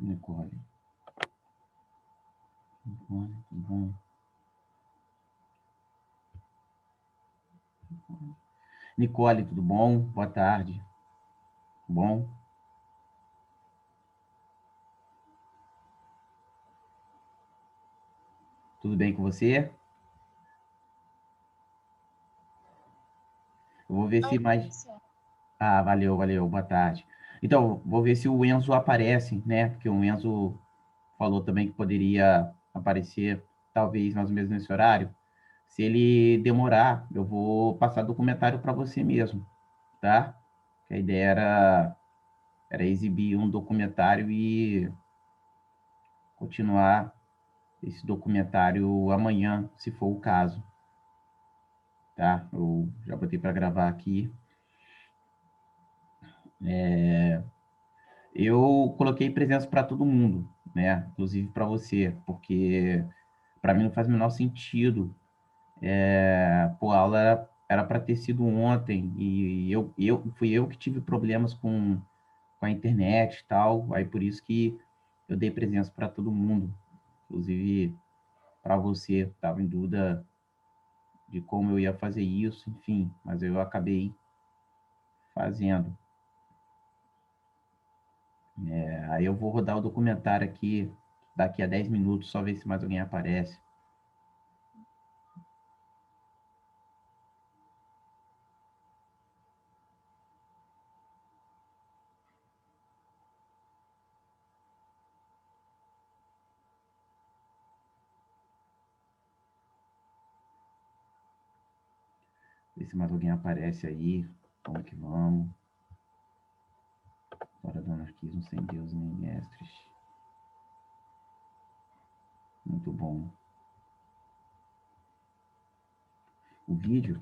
Nicole. Nicole, tudo bom? Nicole, tudo bom? Boa tarde. Tudo bom? Tudo bem com você? Eu vou ver Oi, se mais. Márcia. Ah, valeu, valeu, boa tarde. Então, vou ver se o Enzo aparece, né? Porque o Enzo falou também que poderia aparecer, talvez mais ou menos nesse horário. Se ele demorar, eu vou passar documentário para você mesmo, tá? Que a ideia era exibir um documentário e continuar esse documentário amanhã, se for o caso, tá? Eu já botei para gravar aqui. Eu coloquei presença para todo mundo, né? Inclusive para você, porque para mim não faz o menor sentido. Pô, a aula era para ter sido ontem e fui eu que tive problemas com a internet e tal, aí por isso que eu dei presença para todo mundo, inclusive para você, estava em dúvida de como eu ia fazer isso, enfim, mas eu acabei fazendo. Aí eu vou rodar o documentário aqui daqui a 10 minutos, só ver se mais alguém aparece. Ver se mais alguém aparece aí. Vamos que vamos. Hora do anarquismo sem Deus nem mestres. Muito bom. O vídeo.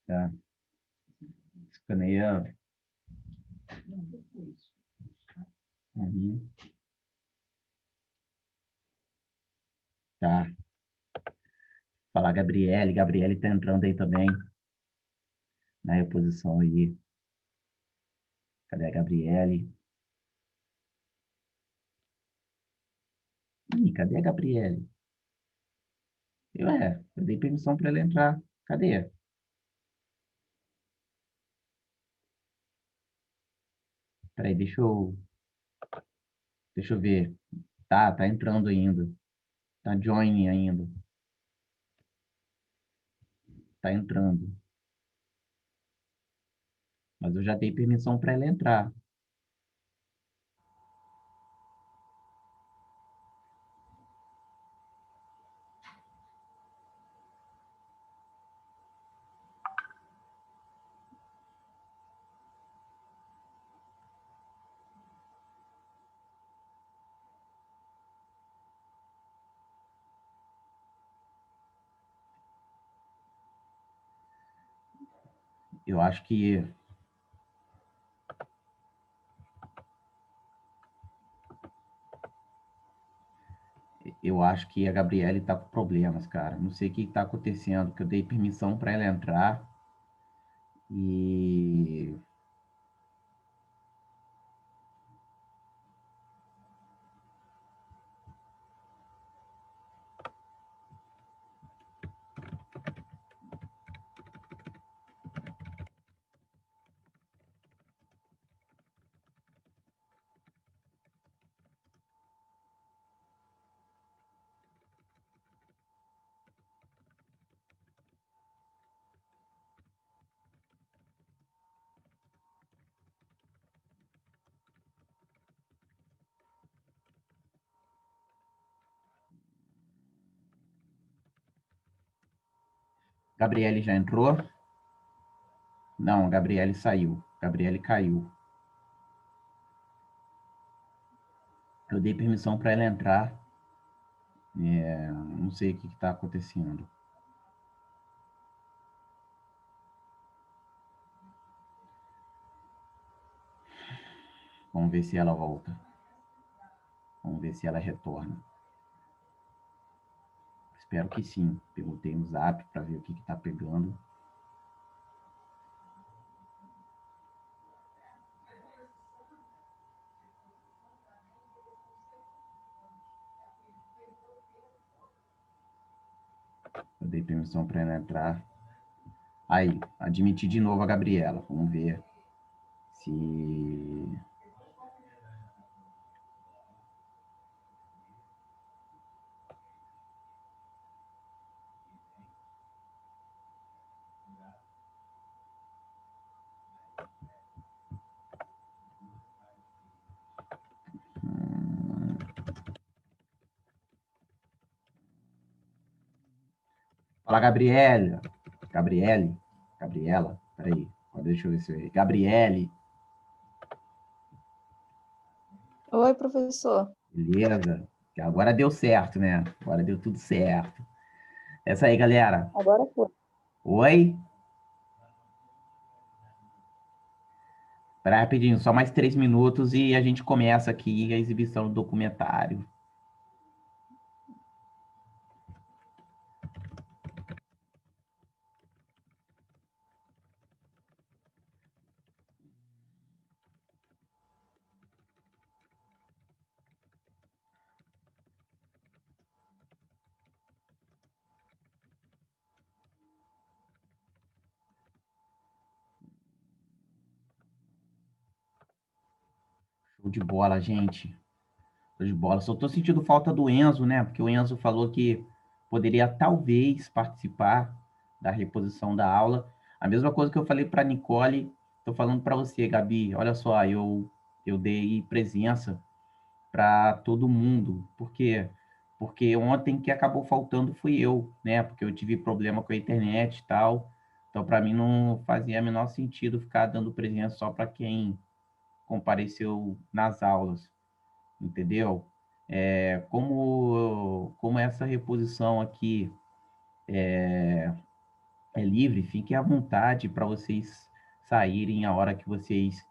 Tá. Escaneia. Uhum. Tá. Falar Gabriele. Gabriele tá entrando aí também. Na reposição aí. Cadê a Gabriele? Ih, cadê a Gabriele? Eu dei permissão para ela entrar. Cadê? Peraí, deixa eu ver. Tá entrando ainda. Tá joining ainda. Tá entrando. Mas eu já dei permissão para ela entrar. Eu acho que eu acho que a Gabriele tá com problemas, cara. Não sei o que tá acontecendo, que eu dei permissão para ela entrar e Gabriele já entrou? Não, Gabriele saiu. Gabriele caiu. Eu dei permissão para ela entrar. Não sei o que está acontecendo. Vamos ver se ela volta. Vamos ver se ela retorna. Espero que sim. Perguntei no Zap para ver o que está pegando. Eu dei permissão para ela entrar. Aí, admiti de novo a Gabriela. Vamos ver se. Fala, Gabriela. Gabriele. Gabriela. Peraí. Deixa eu ver se eu... Gabriele. Oi, professor. Beleza? Agora deu certo, né? Agora deu tudo certo. Essa aí, galera. Agora foi. Oi? Espera rapidinho, só mais 3 minutos e a gente começa aqui a exibição do documentário. Show de bola, gente. Show de bola. Só tô sentindo falta do Enzo, né? Porque o Enzo falou que poderia talvez participar da reposição da aula. A mesma coisa que eu falei para Nicole, tô falando para você, Gabi. Olha só, eu dei presença para todo mundo. Por quê? Porque ontem que acabou faltando fui eu, né? Porque eu tive problema com a internet e tal. Então, para mim, não fazia menor sentido ficar dando presença só para quem compareceu nas aulas, entendeu? Como essa reposição aqui é livre, fiquem à vontade para vocês saírem a hora que vocês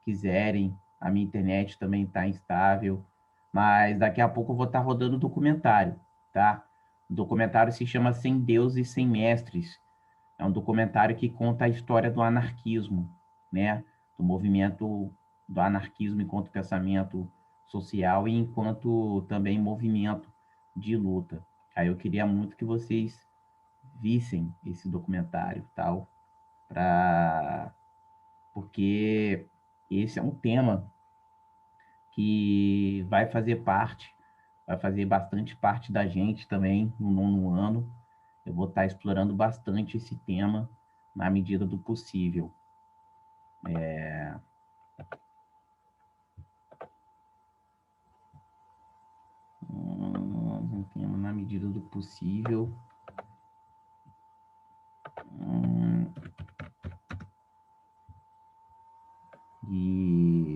quiserem. A minha internet também está instável, mas daqui a pouco eu vou estar rodando o documentário, tá? O documentário se chama Sem Deus e Sem Mestres. É um documentário que conta a história do anarquismo, né? Do movimento do anarquismo enquanto pensamento social e enquanto também movimento de luta. Aí eu queria muito que vocês vissem esse documentário, tal, para porque esse é um tema que vai fazer bastante parte da gente também no nono ano. Eu vou estar explorando bastante esse tema na medida do possível. Na medida do possível. E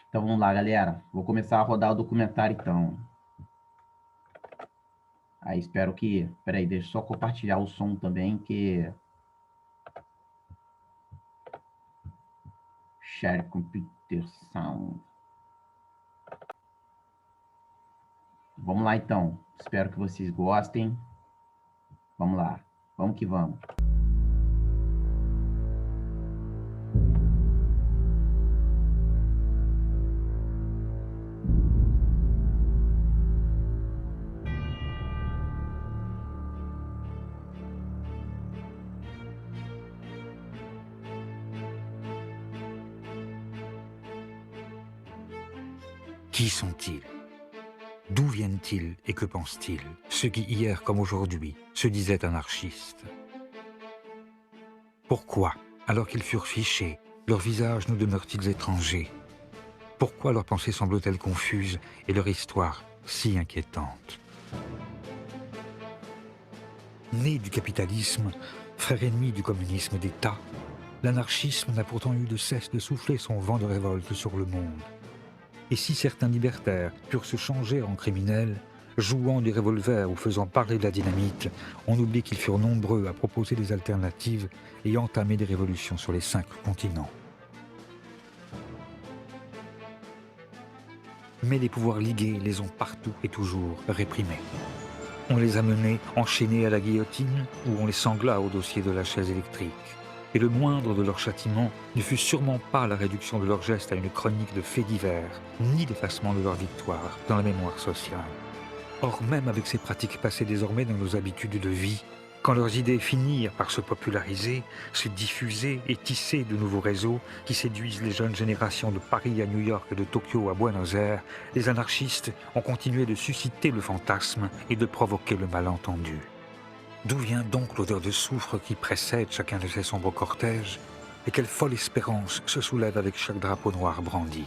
então vamos lá, galera. Vou começar a rodar o documentário então. Aí espero que. Peraí, deixa eu só compartilhar o som também, que. Share Computer Sound. Vamos lá então. Espero que vocês gostem. Vamos lá. Vamos que vamos. Qui sont-ils? D'où viennent-ils et que pensent-ils, ceux qui hier comme aujourd'hui se disaient anarchistes? Pourquoi, alors qu'ils furent fichés, leurs visages nous demeurent-ils étrangers? Pourquoi leurs pensées semblent-elles confuses et leur histoire si inquiétante? Né du capitalisme, frère ennemi du communisme d'État, l'anarchisme n'a pourtant eu de cesse de souffler son vent de révolte sur le monde. Et si certains libertaires purent se changer en criminels, jouant du revolver ou faisant parler de la dynamite, on oublie qu'ils furent nombreux à proposer des alternatives et entamer des révolutions sur les 5 continents. Mais les pouvoirs ligués les ont partout et toujours réprimés. On les a menés enchaînés à la guillotine ou on les sangla au dossier de la chaise électrique. Et le moindre de leurs châtiments ne fut sûrement pas la réduction de leurs gestes à une chronique de faits divers, ni l'effacement de leur victoire dans la mémoire sociale. Or, même avec ces pratiques passées désormais dans nos habitudes de vie, quand leurs idées finirent par se populariser, se diffuser et tisser de nouveaux réseaux qui séduisent les jeunes générations de Paris à New York et de Tokyo à Buenos Aires, les anarchistes ont continué de susciter le fantasme et de provoquer le malentendu. D'où vient donc l'odeur de soufre qui précède chacun de ces sombres cortèges? Et quelle folle espérance se soulève avec chaque drapeau noir brandi?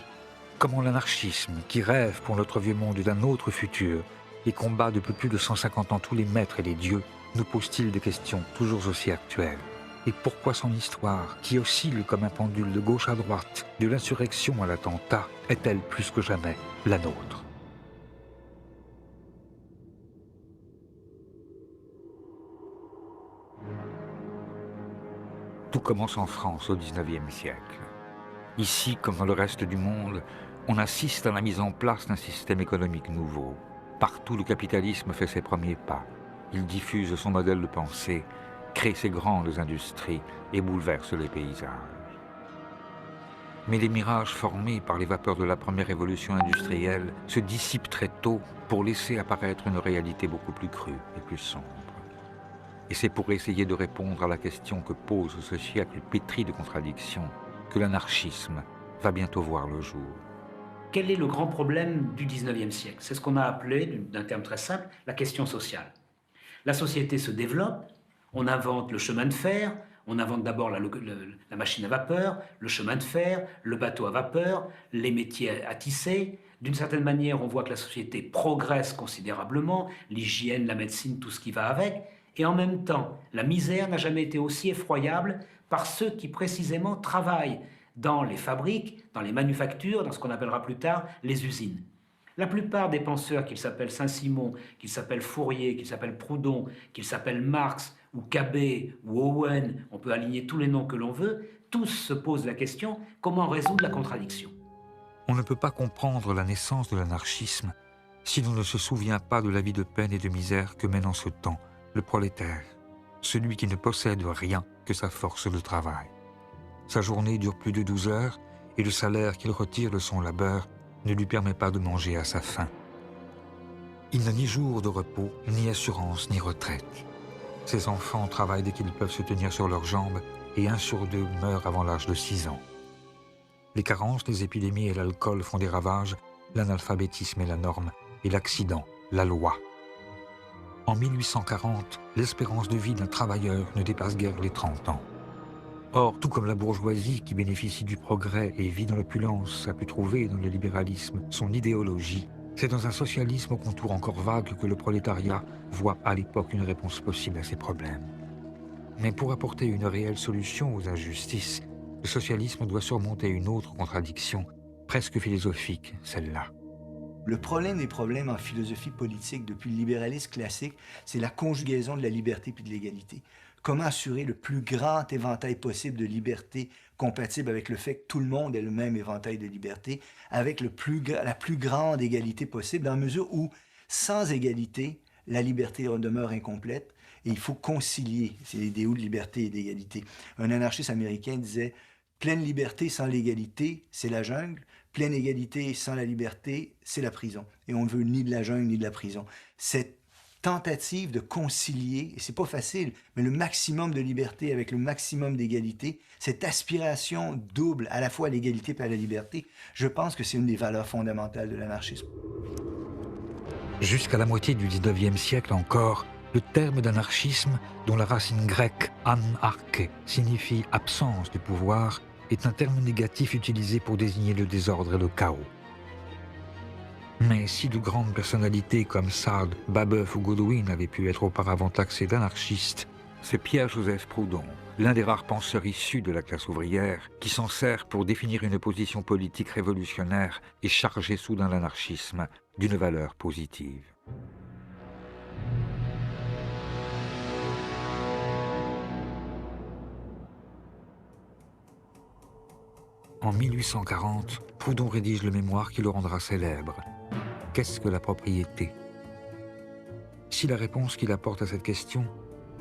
Comment l'anarchisme, qui rêve pour notre vieux monde d'un autre futur et combat depuis plus de 150 ans tous les maîtres et les dieux, nous pose-t-il des questions toujours aussi actuelles? Et pourquoi son histoire, qui oscille comme un pendule de gauche à droite, de l'insurrection à l'attentat, est-elle plus que jamais la nôtre? Tout commence en France au XIXe siècle. Ici, comme dans le reste du monde, on assiste à la mise en place d'un système économique nouveau. Partout, le capitalisme fait ses premiers pas. Il diffuse son modèle de pensée, crée ses grandes industries et bouleverse les paysages. Mais les mirages formés par les vapeurs de la première révolution industrielle se dissipent très tôt pour laisser apparaître une réalité beaucoup plus crue et plus sombre. Et c'est pour essayer de répondre à la question que pose ce siècle pétri de contradictions que l'anarchisme va bientôt voir le jour. Quel est le grand problème du XIXe siècle? C'est ce qu'on a appelé, d'un terme très simple, la question sociale. La société se développe, on invente le chemin de fer, on invente d'abord la machine à vapeur, le chemin de fer, le bateau à vapeur, les métiers à tisser. D'une certaine manière, on voit que la société progresse considérablement, l'hygiène, la médecine, tout ce qui va avec. Et en même temps, la misère n'a jamais été aussi effroyable par ceux qui précisément travaillent dans les fabriques, dans les manufactures, dans ce qu'on appellera plus tard les usines. La plupart des penseurs, qu'ils s'appellent Saint-Simon, qu'ils s'appellent Fourier, qu'ils s'appellent Proudhon, qu'ils s'appellent Marx ou Cabet ou Owen, on peut aligner tous les noms que l'on veut, tous se posent la question comment résoudre la contradiction. On ne peut pas comprendre la naissance de l'anarchisme si l'on ne se souvient pas de la vie de peine et de misère que mène en ce temps le prolétaire, celui qui ne possède rien que sa force de travail. Sa journée dure plus de 12 heures et le salaire qu'il retire de son labeur ne lui permet pas de manger à sa faim. Il n'a ni jour de repos, ni assurance, ni retraite. Ses enfants travaillent dès qu'ils peuvent se tenir sur leurs jambes et 1 sur 2 meurt avant l'âge de 6 ans. Les carences, les épidémies et l'alcool font des ravages, l'analphabétisme est la norme et l'accident, la loi. En 1840, l'espérance de vie d'un travailleur ne dépasse guère les 30 ans. Or, tout comme la bourgeoisie qui bénéficie du progrès et vit dans l'opulence a pu trouver dans le libéralisme son idéologie, c'est dans un socialisme au contour encore vague que le prolétariat voit à l'époque une réponse possible à ses problèmes. Mais pour apporter une réelle solution aux injustices, le socialisme doit surmonter une autre contradiction, presque philosophique, celle-là. Le problème des problèmes en philosophie politique depuis le libéralisme classique, c'est la conjugaison de la liberté puis de l'égalité. Comment assurer le plus grand éventail possible de liberté compatible avec le fait que tout le monde ait le même éventail de liberté, avec la plus grande égalité possible, dans la mesure où, sans égalité, la liberté demeure incomplète et il faut concilier ces idéaux de liberté et d'égalité. Un anarchiste américain disait « Pleine liberté sans l'égalité, c'est la jungle. Pleine égalité sans la liberté, c'est la prison. » Et on ne veut ni de la jungle ni de la prison. Cette tentative de concilier, et c'est pas facile, mais le maximum de liberté avec le maximum d'égalité, cette aspiration double à la fois à l'égalité et à la liberté, je pense que c'est une des valeurs fondamentales de l'anarchisme. Jusqu'à la moitié du XIXe siècle encore, Le terme d'anarchisme, dont la racine grecque anarche signifie absence de pouvoir, est un terme négatif utilisé pour désigner le désordre et le chaos. Mais si de grandes personnalités comme Sade, Babeuf ou Godwin avaient pu être auparavant taxés d'anarchistes, c'est Pierre-Joseph Proudhon, l'un des rares penseurs issus de la classe ouvrière, qui s'en sert pour définir une position politique révolutionnaire et charger soudain l'anarchisme d'une valeur positive. En 1840, Proudhon rédige le mémoire qui le rendra célèbre. Qu'est-ce que la propriété? Si la réponse qu'il apporte à cette question,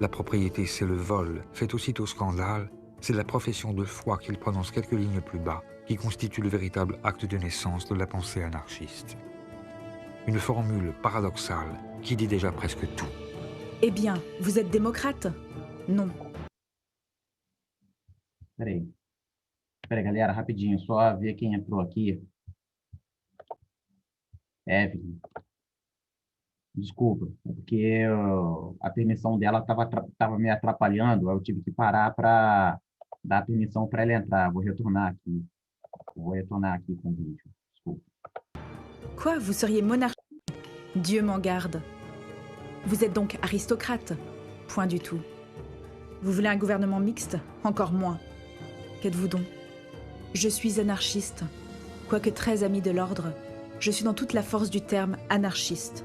la propriété c'est le vol, fait aussitôt scandale, c'est la profession de foi qu'il prononce quelques lignes plus bas, qui constitue le véritable acte de naissance de la pensée anarchiste. Une formule paradoxale qui dit déjà presque tout. Eh bien, vous êtes démocrate? Non. Peraí. Peraí, galera, rapidinho, só ver quem entrou aqui. Evelyn. Desculpa, é porque a permissão dela estava me atrapalhando, eu tive que parar para dar permissão para ela entrar. Vou retornar aqui. Vou retornar aqui com o vídeo. Desculpa. Quoi, vous seriez monarchiste? Dieu m'en garde. Vous êtes donc aristocrate? Point du tout. Vous voulez un gouvernement mixte? Encore moins. Qu'êtes-vous donc? Je suis anarchiste. Quoique très ami de l'ordre, je suis dans toute la force du terme anarchiste.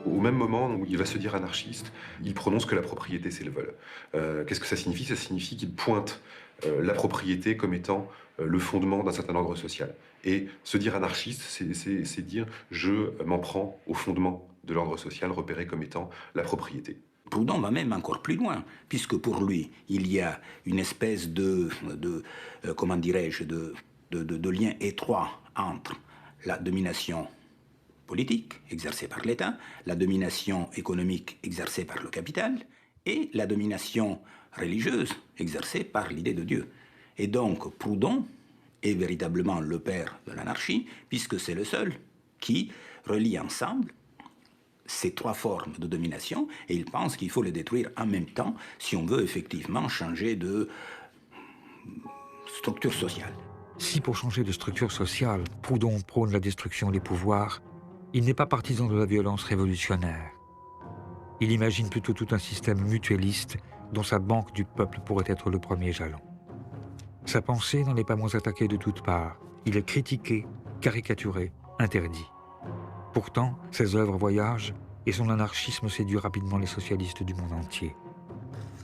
Au même moment où il va se dire anarchiste, il prononce que la propriété, c'est le vol. Qu'est-ce que ça signifie? Ça signifie qu'il pointe la propriété comme étant le fondement d'un certain ordre social. Et se dire anarchiste, c'est dire je m'en prends au fondement de l'ordre social repéré comme étant la propriété. Proudhon va même encore plus loin, puisque pour lui, il y a une espèce comment dirais-je, de lien étroit entre la domination politique exercée par l'État, la domination économique exercée par le capital et la domination religieuse exercée par l'idée de Dieu. Et donc Proudhon est véritablement le père de l'anarchie, puisque c'est le seul qui relie ensemble ces trois formes de domination, et il pense qu'il faut les détruire en même temps si on veut effectivement changer de structure sociale. Si pour changer de structure sociale, Proudhon prône la destruction des pouvoirs, il n'est pas partisan de la violence révolutionnaire. Il imagine plutôt tout un système mutualiste dont sa banque du peuple pourrait être le premier jalon. Sa pensée n'en est pas moins attaquée de toutes parts. Il est critiqué, caricaturé, interdit. Pourtant, ses œuvres voyagent et son anarchisme séduit rapidement les socialistes du monde entier.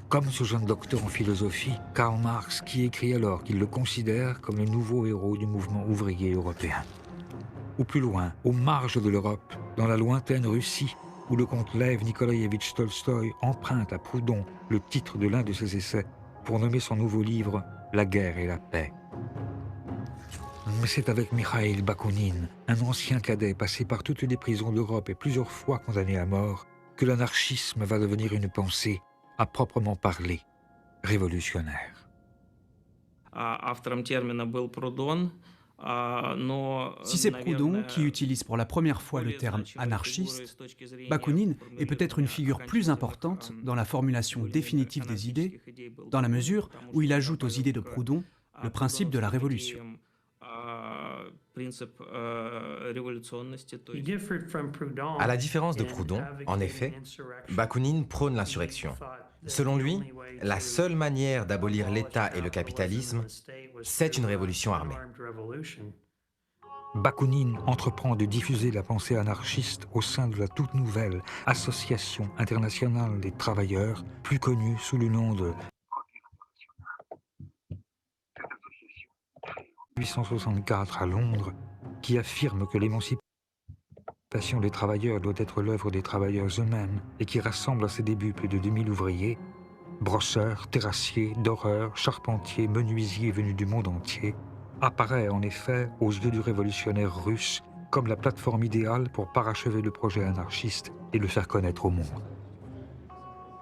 Comme ce jeune docteur en philosophie, Karl Marx, qui écrit alors qu'il le considère comme le nouveau héros du mouvement ouvrier européen. Ou plus loin, aux marges de l'Europe, dans la lointaine Russie, où le comte Lev Nikolaïevitch Tolstoï emprunte à Proudhon le titre de l'un de ses essais pour nommer son nouveau livre « La guerre et la paix ». Mais c'est avec Mikhaïl Bakounine, un ancien cadet passé par toutes les prisons d'Europe et plusieurs fois condamné à mort, que l'anarchisme va devenir une pensée, à proprement parler, révolutionnaire. Si c'est Proudhon qui utilise pour la première fois le terme anarchiste, Bakounine est peut-être une figure plus importante dans la formulation définitive des idées, dans la mesure où il ajoute aux idées de Proudhon le principe de la révolution. À la différence de Proudhon, en effet, Bakounine prône l'insurrection. Selon lui, la seule manière d'abolir l'État et le capitalisme, c'est une révolution armée. Bakounine entreprend de diffuser la pensée anarchiste au sein de la toute nouvelle Association internationale des travailleurs, plus connue sous le nom de 1864 à Londres, qui affirme que l'émancipation des travailleurs doit être l'œuvre des travailleurs eux-mêmes et qui rassemble à ses débuts plus de 2000 ouvriers, brosseurs, terrassiers, doreurs, charpentiers, menuisiers venus du monde entier, apparaît en effet aux yeux du révolutionnaire russe comme la plateforme idéale pour parachever le projet anarchiste et le faire connaître au monde.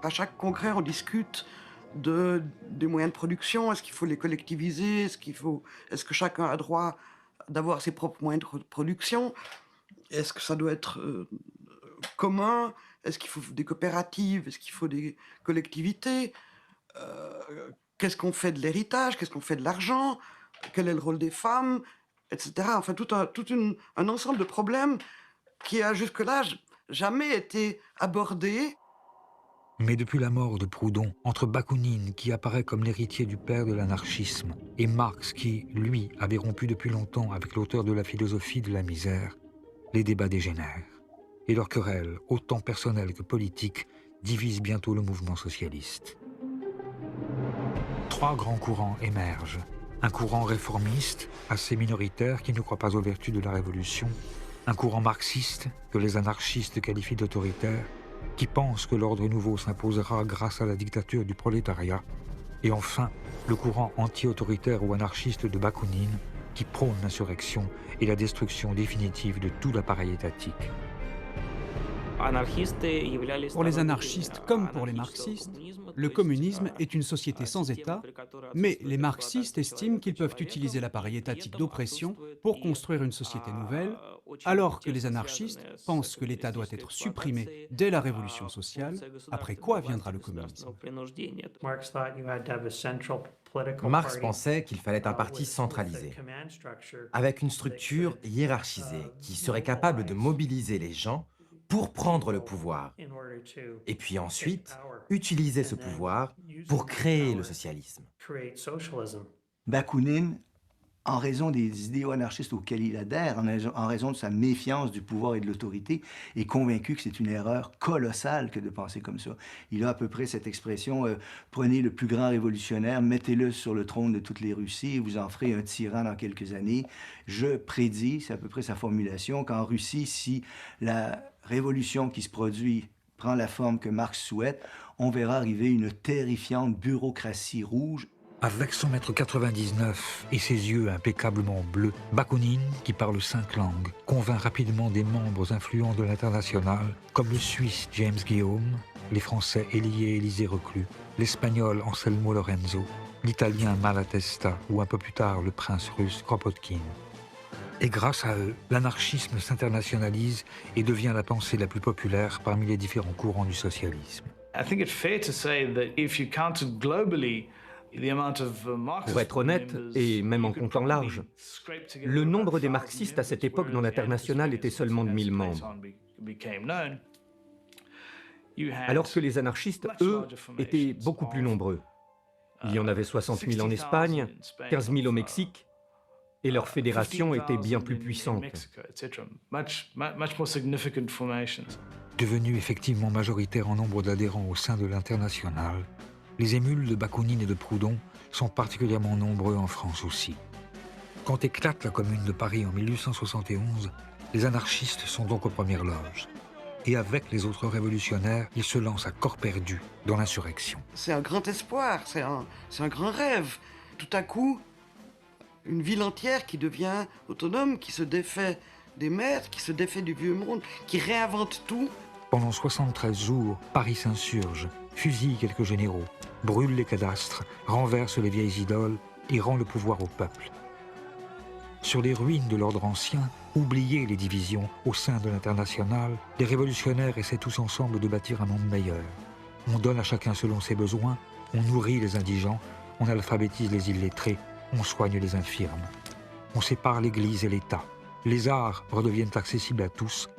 À chaque congrès, on discute des moyens de production. Est-ce qu'il faut les collectiviser? Est-ce que chacun a droit d'avoir ses propres moyens de production? Est-ce que ça doit être commun? Est-ce qu'il faut des coopératives? Est-ce qu'il faut des collectivités? Qu'est-ce qu'on fait de l'héritage? Qu'est-ce qu'on fait de l'argent? Quel est le rôle des femmes? Etc. Enfin, tout un ensemble de problèmes qui a jusque-là jamais été abordé. Mais depuis la mort de Proudhon, entre Bakounine, qui apparaît comme l'héritier du père de l'anarchisme, et Marx, qui, lui, avait rompu depuis longtemps avec l'auteur de la philosophie de la misère, les débats dégénèrent. Et leur querelle, autant personnelle que politique, divise bientôt le mouvement socialiste. 3 grands courants émergent. Un courant réformiste, assez minoritaire, qui ne croit pas aux vertus de la révolution. Un courant marxiste, que les anarchistes qualifient d'autoritaire, qui pense que l'ordre nouveau s'imposera grâce à la dictature du prolétariat. Et enfin, le courant anti-autoritaire ou anarchiste de Bakounine, qui prône l'insurrection et la destruction définitive de tout l'appareil étatique. Pour les anarchistes comme pour les marxistes, le communisme est une société sans État, mais les marxistes estiment qu'ils peuvent utiliser l'appareil étatique d'oppression pour construire une société nouvelle, alors que les anarchistes pensent que l'État doit être supprimé dès la révolution sociale, après quoi viendra le communisme. Marx pensait qu'il fallait un parti centralisé, avec une structure hiérarchisée qui serait capable de mobiliser les gens pour prendre le pouvoir, et puis ensuite utiliser ce pouvoir pour créer le socialisme. Bakounine, en raison des idéaux anarchistes auxquels il adhère, en raison de sa méfiance du pouvoir et de l'autorité, est convaincu que c'est une erreur colossale que de penser comme ça. Il a à peu près cette expression prenez le plus grand révolutionnaire, mettez-le sur le trône de toutes les Russies et vous en ferez un tyran dans quelques années. Je prédis, c'est à peu près sa formulation, qu'en Russie, si la révolution qui se produit prend la forme que Marx souhaite, on verra arriver une terrifiante bureaucratie rouge. Avec son mètre 99 et ses yeux impeccablement bleus, Bakounine, qui parle 5 langues, convainc rapidement des membres influents de l'Internationale, comme le Suisse James Guillaume, les Français Élie et Élisée Reclus, l'Espagnol Anselmo Lorenzo, l'Italien Malatesta ou un peu plus tard le prince russe Kropotkin. Et grâce à eux, l'anarchisme s'internationalise et devient la pensée la plus populaire parmi les différents courants du socialisme. Pour être honnête, et même en comptant large, le nombre des marxistes à cette époque dans l'Internationale était seulement de 1000 membres. Alors que les anarchistes, eux, étaient beaucoup plus nombreux. Il y en avait 60 000 en Espagne, 15 000 au Mexique, et leur fédération était bien plus puissante. Devenus effectivement majoritaires en nombre d'adhérents au sein de l'Internationale, les émules de Bakounine et de Proudhon sont particulièrement nombreux en France aussi. Quand éclate la Commune de Paris en 1871, les anarchistes sont donc aux premières loges. Et avec les autres révolutionnaires, ils se lancent à corps perdu dans l'insurrection. C'est un grand espoir, c'est un grand rêve. Tout à coup, une ville entière qui devient autonome, qui se défait des maîtres, qui se défait du vieux monde, qui réinvente tout. Pendant 73 jours, Paris s'insurge, fusille quelques généraux, brûle les cadastres, renverse les vieilles idoles et rend le pouvoir au peuple. Sur les ruines de l'ordre ancien, oubliez les divisions au sein de l'Internationale, les révolutionnaires essaient tous ensemble de bâtir un monde meilleur. On donne à chacun selon ses besoins, on nourrit les indigents, on alphabétise les illettrés, on soigne les infirmes. On sépare l'Église et l'État. Les arts redeviennent accessibles à tous.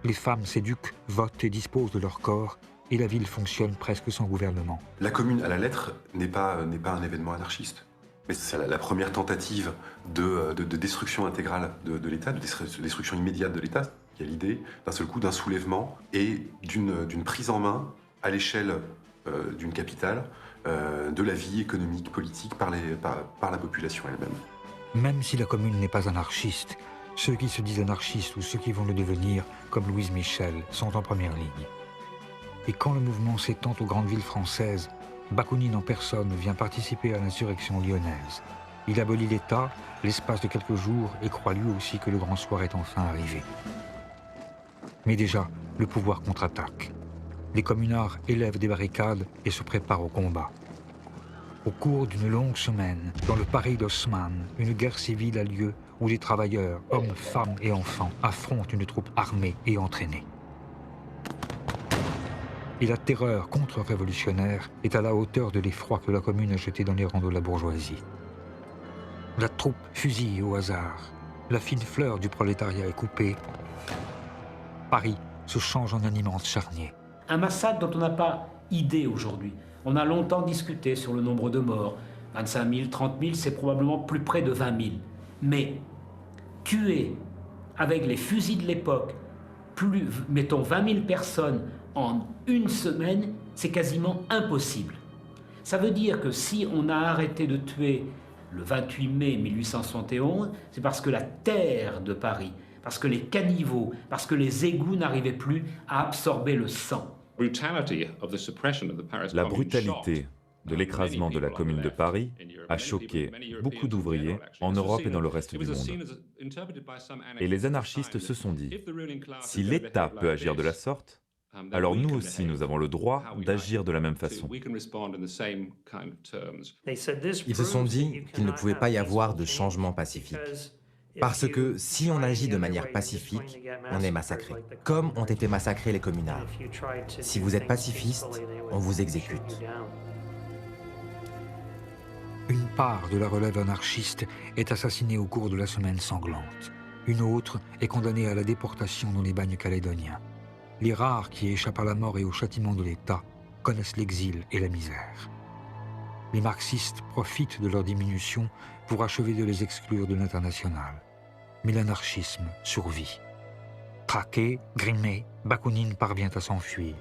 Les femmes s'éduquent, votent et disposent de leur corps. Et la ville fonctionne presque sans gouvernement. La Commune à la lettre n'est pas un événement anarchiste. Mais c'est la première tentative de destruction intégrale de l'État, de destruction immédiate de l'État. Il y a l'idée, d'un seul coup, d'un soulèvement et d'une prise en main à l'échelle d'une capitale de la vie économique, politique par la population elle-même. Même si la Commune n'est pas anarchiste, ceux qui se disent anarchistes ou ceux qui vont le devenir, comme Louise Michel, sont en première ligne. Et quand le mouvement s'étend aux grandes villes françaises, Bakounine en personne vient participer à l'insurrection lyonnaise. Il abolit l'État l'espace de quelques jours et croit lui aussi que le grand soir est enfin arrivé. Mais déjà, le pouvoir contre-attaque. Les communards élèvent des barricades et se préparent au combat. Au cours d'une longue semaine, dans le Paris d'Haussmann, une guerre civile a lieu où les travailleurs, hommes, femmes et enfants, affrontent une troupe armée et entraînée. Et la terreur contre-révolutionnaire est à la hauteur de l'effroi que la Commune a jeté dans les rangs de la bourgeoisie. La troupe fusille au hasard. La fine fleur du prolétariat est coupée. Paris se change en un immense charnier. Un massacre dont on n'a pas idée aujourd'hui. On a longtemps discuté sur le nombre de morts. 25 000, 30 000, c'est probablement plus près de 20 000. Mais tuer avec les fusils de l'époque, mettons 20 000 personnes en une semaine, c'est quasiment impossible. Ça veut dire que si on a arrêté de tuer le 28 mai 1871, c'est parce que la terre de Paris, parce que les caniveaux, parce que les égouts n'arrivaient plus à absorber le sang. La brutalité de l'écrasement de la Commune de Paris a choqué beaucoup d'ouvriers en Europe et dans le reste du monde. Et les anarchistes se sont dit, si l'État peut agir de la sorte, alors nous aussi nous avons le droit d'agir de la même façon. Ils se sont dit qu'il ne pouvait pas y avoir de changement pacifique. Parce que si on agit de manière pacifique, on est massacré, comme ont été massacrés les communards. Si vous êtes pacifiste, on vous exécute. Une part de la relève anarchiste est assassinée au cours de la Semaine sanglante. Une autre est condamnée à la déportation dans les bagnes calédoniens. Les rares qui échappent à la mort et au châtiment de l'État connaissent l'exil et la misère. Les marxistes profitent de leur diminution pour achever de les exclure de l'international. Mais l'anarchisme survit. Traqué, grimé, Bakounine parvient à s'enfuir.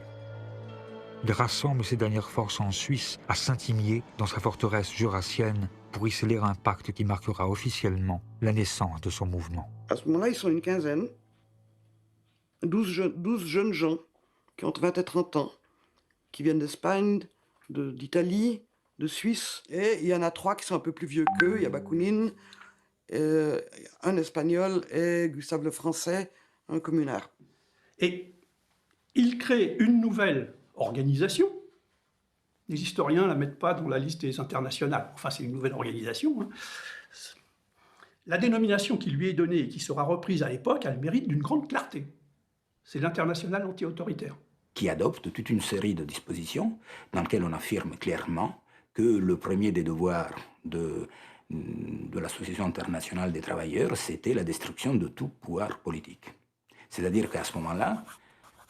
Il rassemble ses dernières forces en Suisse, à Saint-Imier, dans sa forteresse jurassienne, pour y sceller un pacte qui marquera officiellement la naissance de son mouvement. À ce moment-là, ils sont une quinzaine, 12 jeunes gens qui ont entre 20 et 30 ans, qui viennent d'Espagne, d'Italie, de Suisse, et il y en a 3 qui sont un peu plus vieux qu'eux. Il y a Bakounine, un Espagnol et Gustave le Français, un communard. Et il crée une nouvelle organisation. Les historiens ne la mettent pas dans la liste des internationales. Enfin, c'est une nouvelle organisation. Hein. La dénomination qui lui est donnée et qui sera reprise à l'époque a le mérite d'une grande clarté. C'est l'international anti-autoritaire. Qui adopte toute une série de dispositions dans lesquelles on affirme clairement que le premier des devoirs de l'Association internationale des travailleurs, c'était la destruction de tout pouvoir politique. C'est-à-dire qu'à ce moment-là,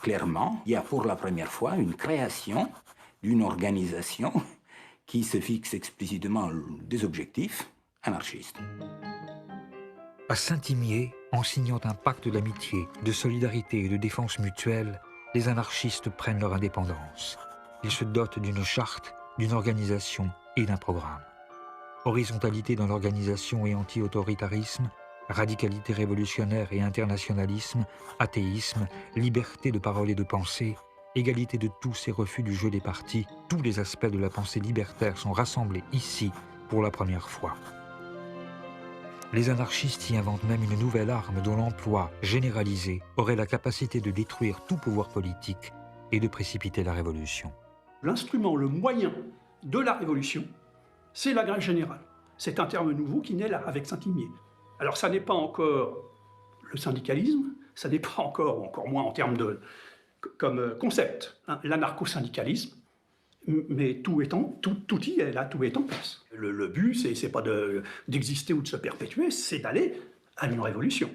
clairement, il y a pour la première fois une création d'une organisation qui se fixe explicitement des objectifs anarchistes. À Saint-Imier, en signant un pacte d'amitié, de solidarité et de défense mutuelle, les anarchistes prennent leur indépendance. Ils se dotent d'une charte, d'une organisation et d'un programme. Horizontalité dans l'organisation et anti-autoritarisme, radicalité révolutionnaire et internationalisme, athéisme, liberté de parole et de pensée, égalité de tous et refus du jeu des partis, tous les aspects de la pensée libertaire sont rassemblés ici pour la première fois. Les anarchistes y inventent même une nouvelle arme dont l'emploi généralisé aurait la capacité de détruire tout pouvoir politique et de précipiter la révolution. L'instrument, le moyen de la révolution, c'est la grève générale. C'est un terme nouveau qui naît là, avec Saint-Imier. Alors ça n'est pas encore le syndicalisme, ça n'est pas encore moins en termes de comme concept, hein, l'anarcho-syndicalisme, mais tout y est là, tout est en place. Le but, c'est pas d'exister ou de se perpétuer, c'est d'aller à une révolution.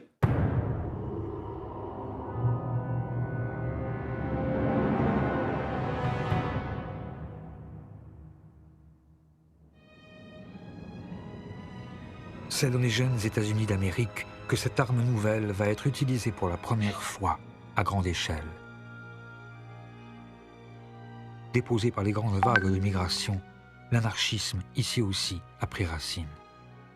C'est dans les jeunes États-Unis d'Amérique que cette arme nouvelle va être utilisée pour la première fois à grande échelle. Déposé par les grandes vagues de migration, l'anarchisme, ici aussi, a pris racine.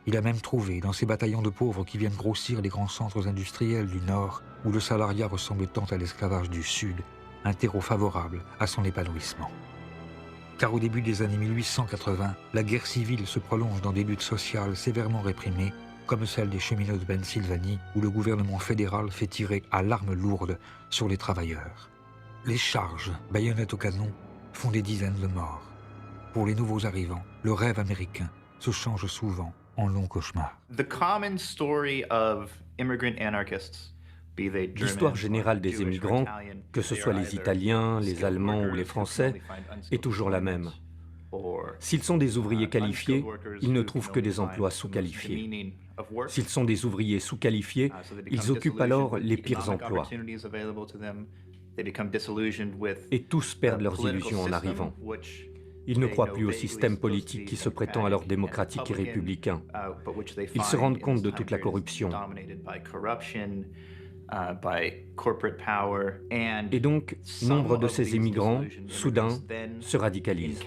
Il a même trouvé, dans ces bataillons de pauvres qui viennent grossir les grands centres industriels du Nord, où le salariat ressemble tant à l'esclavage du Sud, un terreau favorable à son épanouissement. Car au début des années 1880, la guerre civile se prolonge dans des luttes sociales sévèrement réprimées, comme celle des cheminots de Pennsylvanie, où le gouvernement fédéral fait tirer à l'arme lourde sur les travailleurs. Les charges, baïonnettes au canon, font des dizaines de morts. Pour les nouveaux arrivants, le rêve américain se change souvent en long cauchemar. The common story of immigrant anarchists L'histoire générale des émigrants, que ce soit les Italiens, les Allemands ou les Français, est toujours la même. S'ils sont des ouvriers qualifiés, ils ne trouvent que des emplois sous-qualifiés. S'ils sont des ouvriers sous-qualifiés, ils occupent alors les pires emplois. Et tous perdent leurs illusions en arrivant. Ils ne croient plus au système politique qui se prétend alors démocratique et républicain. Ils se rendent compte de toute la corruption. Et donc, nombre de ces immigrants, soudain, se radicalisent.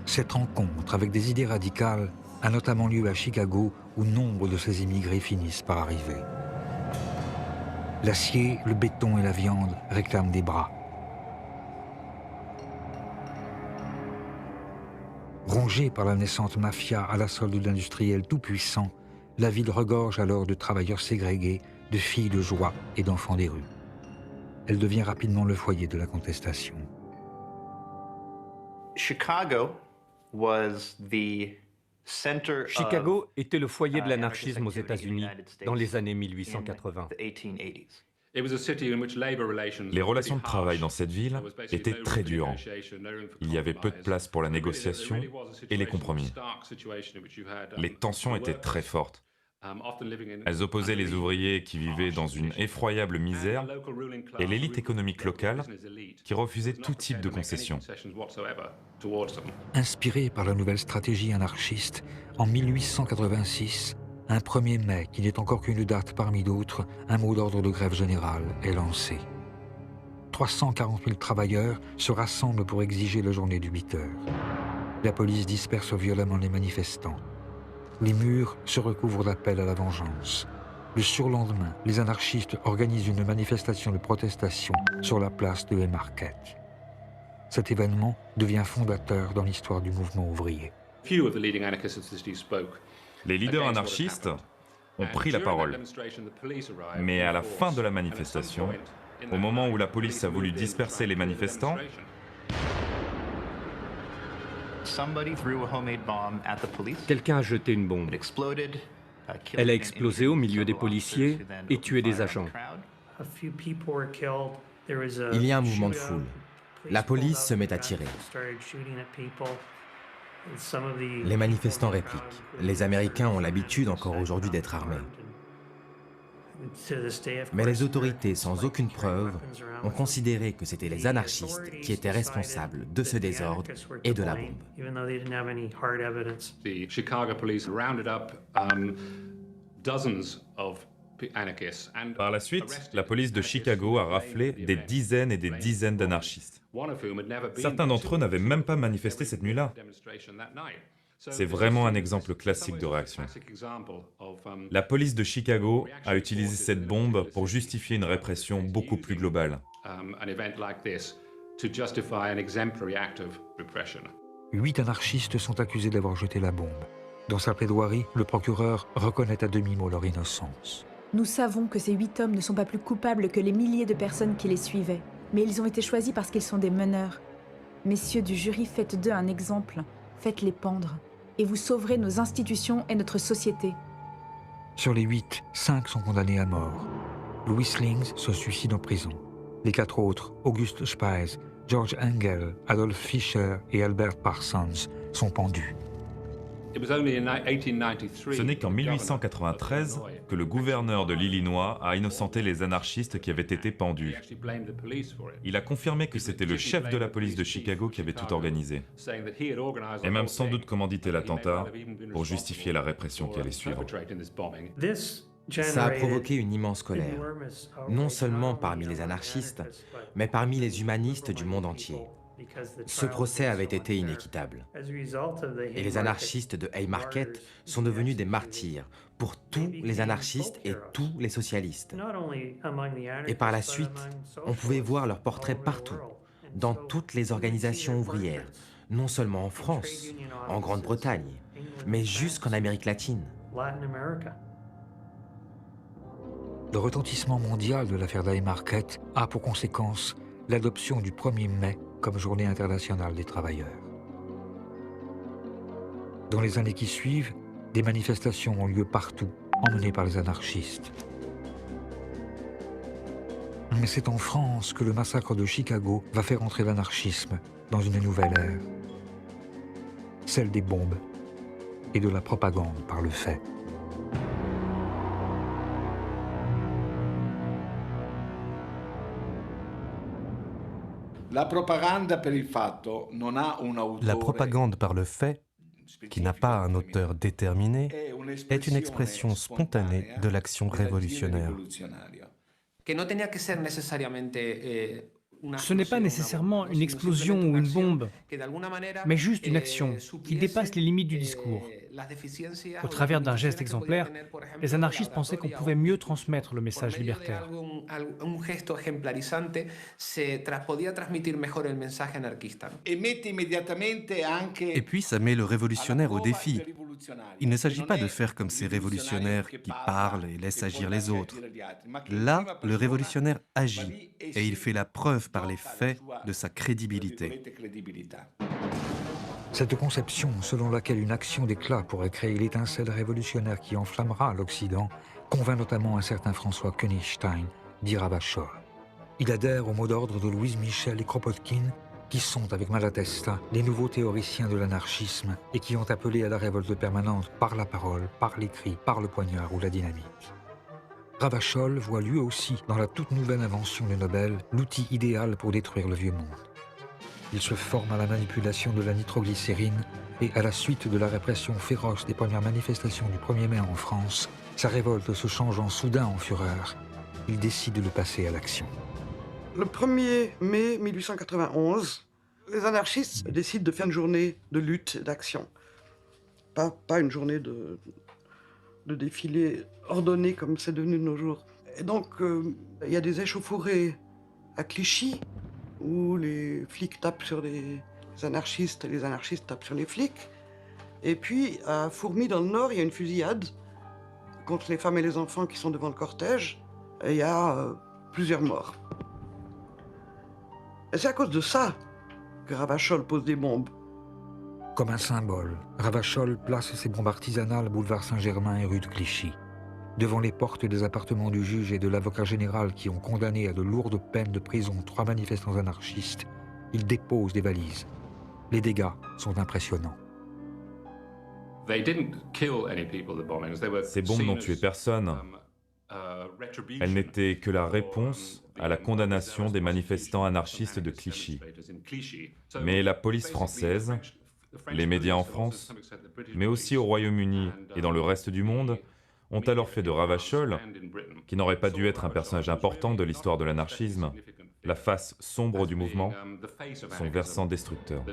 Cette rencontre avec des idées radicales a notamment lieu à Chicago, où nombre de ces immigrés finissent par arriver. L'acier, le béton et la viande réclament des bras. Rongée par la naissante mafia à la solde d'industriels tout-puissants, la ville regorge alors de travailleurs ségrégués, de filles de joie et d'enfants des rues. Elle devient rapidement le foyer de la contestation. Chicago était le foyer de l'anarchisme aux États-Unis dans les années 1880. Les relations de travail dans cette ville étaient très dures. Il y avait peu de place pour la négociation et les compromis. Les tensions étaient très fortes. Elles opposaient les ouvriers qui vivaient dans une effroyable misère et l'élite économique locale qui refusait tout type de concessions. Inspiré par la nouvelle stratégie anarchiste, en 1886, un 1er mai, qui n'est encore qu'une date parmi d'autres, un mot d'ordre de grève générale est lancé. 340 000 travailleurs se rassemblent pour exiger la journée de 8 heures. La police disperse violemment les manifestants. Les murs se recouvrent d'appels à la vengeance. Le surlendemain, les anarchistes organisent une manifestation de protestation sur la place de Haymarket. Cet événement devient fondateur dans l'histoire du mouvement ouvrier. Les leaders anarchistes ont pris la parole. Mais à la fin de la manifestation, au moment où la police a voulu disperser les manifestants, Quelqu'un a jeté une bombe. Elle a explosé au milieu des policiers et tué des agents. Il y a un mouvement de foule. La police se met à tirer. Les manifestants répliquent. Les Américains ont l'habitude encore aujourd'hui d'être armés. Mais les autorités, sans aucune preuve, ont considéré que c'étaient les anarchistes qui étaient responsables de ce désordre et de la bombe. Par la suite, la police de Chicago a raflé des dizaines et des dizaines d'anarchistes. Certains d'entre eux n'avaient même pas manifesté cette nuit-là. C'est vraiment un exemple classique de réaction. La police de Chicago a utilisé cette bombe pour justifier une répression beaucoup plus globale. 8 anarchistes sont accusés d'avoir jeté la bombe. Dans sa plaidoirie, le procureur reconnaît à demi-mot leur innocence. Nous savons que ces 8 hommes ne sont pas plus coupables que les milliers de personnes qui les suivaient, mais ils ont été choisis parce qu'ils sont des meneurs. Messieurs du jury, faites d'eux un exemple, faites-les pendre, et vous sauverez nos institutions et notre société. Sur les 8, 5 sont condamnés à mort. Louis Slings se suicide en prison. Les 4 autres, August Spies, George Engel, Adolf Fischer et Albert Parsons, sont pendus. Ce n'est qu'en 1893 que le gouverneur de l'Illinois a innocenté les anarchistes qui avaient été pendus. Il a confirmé que c'était le chef de la police de Chicago qui avait tout organisé, et même sans doute commandité l'attentat pour justifier la répression qui allait suivre. Ça a provoqué une immense colère, non seulement parmi les anarchistes, mais parmi les humanistes du monde entier. Ce procès avait été inéquitable. Et les anarchistes de Haymarket sont devenus des martyrs pour tous les anarchistes et tous les socialistes. Et par la suite, on pouvait voir leurs portraits partout, dans toutes les organisations ouvrières, non seulement en France, en Grande-Bretagne, mais jusqu'en Amérique latine. Le retentissement mondial de l'affaire d'Haymarket a pour conséquence l'adoption du 1er mai comme journée internationale des travailleurs. Dans les années qui suivent, des manifestations ont lieu partout emmenés par les anarchistes. Mais c'est en France que le massacre de Chicago va faire entrer l'anarchisme dans une nouvelle ère. Celle des bombes et de la propagande par le fait. La propagande par le fait, qui n'a pas un auteur déterminé, est une expression spontanée de l'action révolutionnaire. Ce n'est pas nécessairement une explosion ou une bombe, mais juste une action qui dépasse les limites du discours. Au travers d'un geste exemplaire, les anarchistes pensaient qu'on pouvait mieux transmettre le message libertaire. Et puis ça met le révolutionnaire au défi. Il ne s'agit pas de faire comme ces révolutionnaires qui parlent et laissent agir les autres. Là, le révolutionnaire agit et il fait la preuve par les faits de sa crédibilité. Cette conception selon laquelle une action d'éclat pourrait créer l'étincelle révolutionnaire qui enflammera l'Occident convainc notamment un certain François Königstein, dit Ravachol. Il adhère au mot d'ordre de Louise Michel et Kropotkin, qui sont, avec Malatesta, les nouveaux théoriciens de l'anarchisme et qui ont appelé à la révolte permanente par la parole, par l'écrit, par le poignard ou la dynamite. Ravachol voit lui aussi, dans la toute nouvelle invention de Nobel, l'outil idéal pour détruire le vieux monde. Il se forme à la manipulation de la nitroglycérine et à la suite de la répression féroce des premières manifestations du 1er mai en France, sa révolte se changeant soudain en fureur, il décide de passer à l'action. Le 1er mai 1891, les anarchistes décident de faire une journée de lutte et d'action. Pas une journée de défilé ordonné comme c'est devenu de nos jours. Et donc, il y a des échauffourées à Clichy, où les flics tapent sur les anarchistes et les anarchistes tapent sur les flics. Et puis, à Fourmies, dans le Nord, il y a une fusillade contre les femmes et les enfants qui sont devant le cortège. Et il y a plusieurs morts. Et c'est à cause de ça que Ravachol pose des bombes. Comme un symbole, Ravachol place ses bombes artisanales boulevard Saint-Germain et rue de Clichy. Devant les portes des appartements du juge et de l'avocat général qui ont condamné à de lourdes peines de prison 3 manifestants anarchistes, il dépose des valises. Les dégâts sont impressionnants. Ces bombes n'ont tué personne. Elles n'étaient que la réponse à la condamnation des manifestants anarchistes de Clichy. Mais la police française, les médias en France, mais aussi au Royaume-Uni et dans le reste du monde, ont alors fait de Ravachol, qui n'aurait pas dû être un personnage important de l'histoire de l'anarchisme, la face sombre du mouvement, son versant destructeur.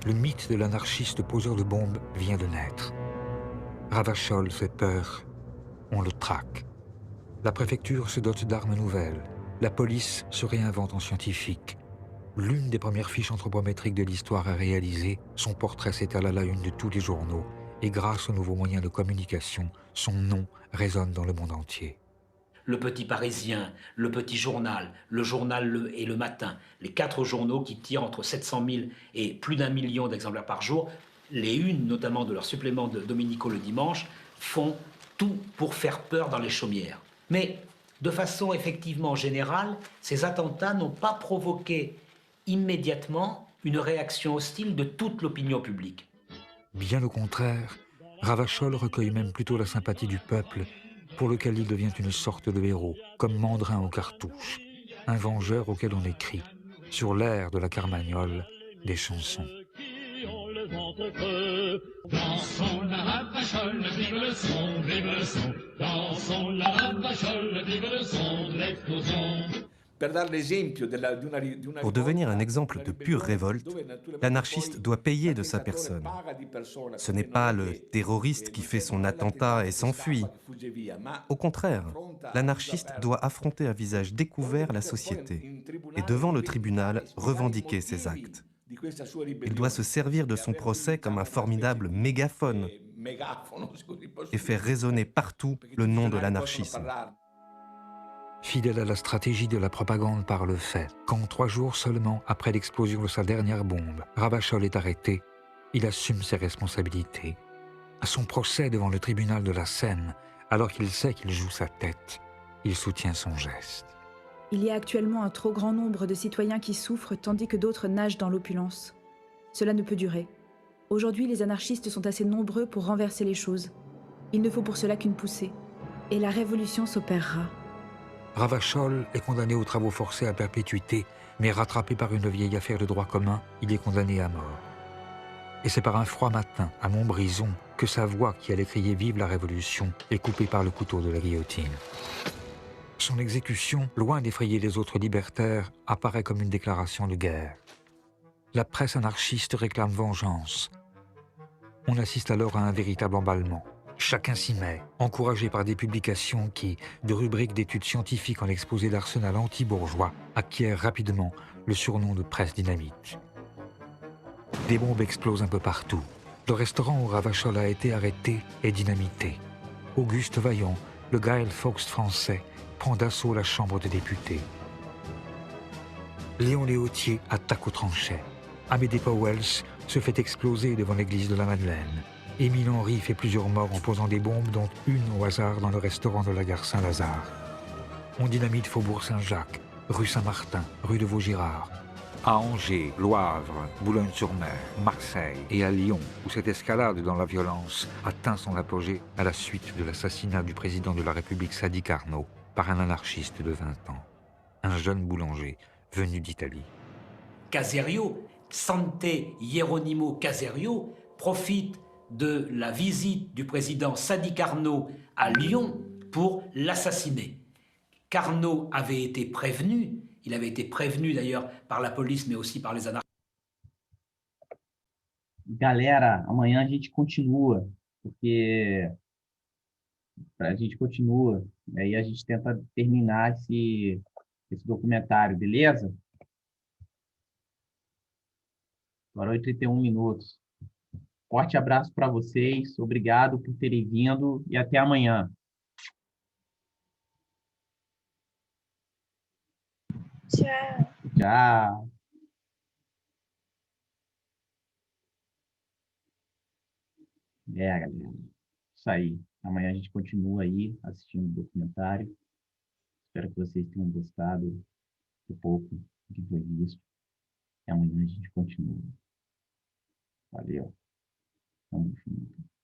Le mythe de l'anarchiste poseur de bombes vient de naître. Ravachol fait peur, on le traque. La préfecture se dote d'armes nouvelles, la police se réinvente en scientifique. L'une des premières fiches anthropométriques de l'histoire à réaliser, son portrait s'étale à la une de tous les journaux, et grâce aux nouveaux moyens de communication, son nom résonne dans le monde entier. Le Petit Parisien, le Petit Journal, le Journal et le Matin, les 4 journaux qui tirent entre 700 000 et plus d'1 million d'exemplaires par jour, les unes, notamment de leur supplément de Domenico le dimanche, font tout pour faire peur dans les chaumières. Mais de façon effectivement générale, ces attentats n'ont pas provoqué immédiatement une réaction hostile de toute l'opinion publique. Bien au contraire, Ravachol recueille même plutôt la sympathie du peuple, pour lequel il devient une sorte de héros, comme Mandrin aux cartouches, un vengeur auquel on écrit, sur l'air de la Carmagnole, des chansons. Dansons la Ravachol, vive le son, vive le son. Dansons la Ravachol, vive le son de l'explosion. Pour devenir un exemple de pure révolte, l'anarchiste doit payer de sa personne. Ce n'est pas le terroriste qui fait son attentat et s'enfuit. Au contraire, l'anarchiste doit affronter à visage découvert la société et devant le tribunal revendiquer ses actes. Il doit se servir de son procès comme un formidable mégaphone et faire résonner partout le nom de l'anarchisme. Fidèle à la stratégie de la propagande par le fait, quand 3 jours seulement après l'explosion de sa dernière bombe, Ravachol est arrêté, il assume ses responsabilités. À son procès devant le tribunal de la Seine, alors qu'il sait qu'il joue sa tête, il soutient son geste. Il y a actuellement un trop grand nombre de citoyens qui souffrent tandis que d'autres nagent dans l'opulence. Cela ne peut durer. Aujourd'hui, les anarchistes sont assez nombreux pour renverser les choses. Il ne faut pour cela qu'une poussée. Et la révolution s'opérera. Ravachol est condamné aux travaux forcés à perpétuité, mais rattrapé par une vieille affaire de droit commun, il est condamné à mort. Et c'est par un froid matin, à Montbrison, que sa voix qui allait crier « Vive la Révolution » est coupée par le couteau de la guillotine. Son exécution, loin d'effrayer les autres libertaires, apparaît comme une déclaration de guerre. La presse anarchiste réclame vengeance. On assiste alors à un véritable emballement. Chacun s'y met, encouragé par des publications qui, de rubriques d'études scientifiques en exposé d'arsenal anti-bourgeois, acquièrent rapidement le surnom de presse dynamite. Des bombes explosent un peu partout. Le restaurant où Ravachol a été arrêté est dynamité. Auguste Vaillant, le Guy Fawkes français, prend d'assaut la Chambre des députés. Léon Léautier attaque au tranchet. Amédée Powell se fait exploser devant l'église de la Madeleine. Émile Henry fait plusieurs morts en posant des bombes, dont une au hasard dans le restaurant de la gare Saint-Lazare. On dynamite Faubourg Saint-Jacques, rue Saint-Martin, rue de Vaugirard. À Angers, Le Havre, Boulogne-sur-Mer, Marseille et à Lyon, où cette escalade dans la violence atteint son apogée à la suite de l'assassinat du président de la République Sadi Carnot par un anarchiste de 20 ans, un jeune boulanger venu d'Italie. Caserio, Sante Hieronimo Caserio, profite de la visite du président Sadi Carnot à Lyon pour l'assassiner. Carnot avait été prévenu, il avait été prévenu d'ailleurs par la police, mais aussi par les anarchistes. Galera, amanhã a gente continua, porque a gente continua, aí a gente tenta terminar esse documentário, beleza? Agora 8h31 minutos. Forte abraço para vocês, obrigado por terem vindo e até amanhã. Tchau. Tchau. Galera. Isso aí. Amanhã a gente continua aí assistindo o documentário. Espero que vocês tenham gostado do pouco que foi visto. E amanhã a gente continua. Valeu. Tamo junto.